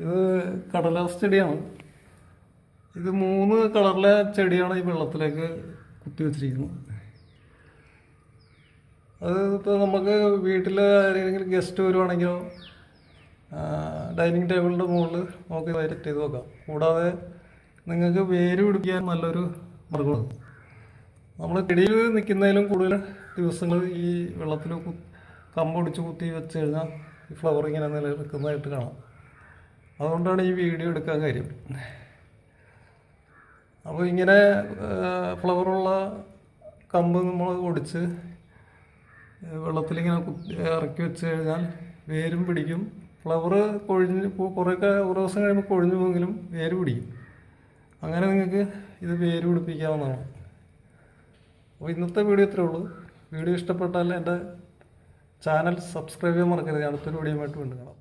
ഇത് കടലാസ് ചെടിയാണ്. ഇത് 3 കളറിലെ ചെടിയാണ് ഈ വെള്ളത്തിലേക്ക് കുത്തി വെച്ചിരിക്കുന്നത്. അത് ഇപ്പോൾ നമുക്ക് വീട്ടിൽ ആരെങ്കിലും ഗസ്റ്റ് വരുവാണെങ്കിലോ ഡൈനിങ് ടേബിളിൻ്റെ മുകളിൽ നമുക്ക് സെറ്റ് ചെയ്ത് വെക്കാം. കൂടാതെ നിങ്ങൾക്ക് വേര് പിടിപ്പിക്കാൻ നല്ലൊരു മാർഗ്ഗമാണ്. നമ്മൾ ചെടിയിൽ നിൽക്കുന്നതിലും കൂടുതൽ ദിവസങ്ങൾ ഈ വെള്ളത്തിൽ കമ്പൊടിച്ച് കുത്തി വെച്ച് കഴിഞ്ഞാൽ ഈ ഫ്ലവർ ഇങ്ങനെ നിലനിൽക്കുന്നതായിട്ട് കാണാം. അതുകൊണ്ടാണ് ഈ വീഡിയോ എടുക്കാൻ കാര്യം. അപ്പോൾ ഇങ്ങനെ ഫ്ലവറുള്ള കമ്പ് നമ്മൾ ഒടിച്ച് വെള്ളത്തിലിങ്ങനെ ഇറക്കി വെച്ച് കഴിഞ്ഞാൽ വേരും പിടിക്കും. ഫ്ലവർ കൊഴിഞ്ഞ് കുറേ ദിവസം കഴിയുമ്പോൾ കൊഴിഞ്ഞു പോയെങ്കിലും വേര് പിടിക്കും. അങ്ങനെ നിങ്ങൾക്ക് ഇത് വേര് പിടിപ്പിക്കാവുന്നതാണ്. അപ്പോൾ ഇന്നത്തെ വീഡിയോ ഇത്രയേ ഉള്ളൂ. വീഡിയോ ഇഷ്ടപ്പെട്ടാൽ എൻ്റെ ചാനൽ സബ്സ്ക്രൈബ് ചെയ്യാൻ മറക്കരുത്. അടുത്തൊരു വീഡിയോ ആയിട്ട് വീണ്ടും കാണാം.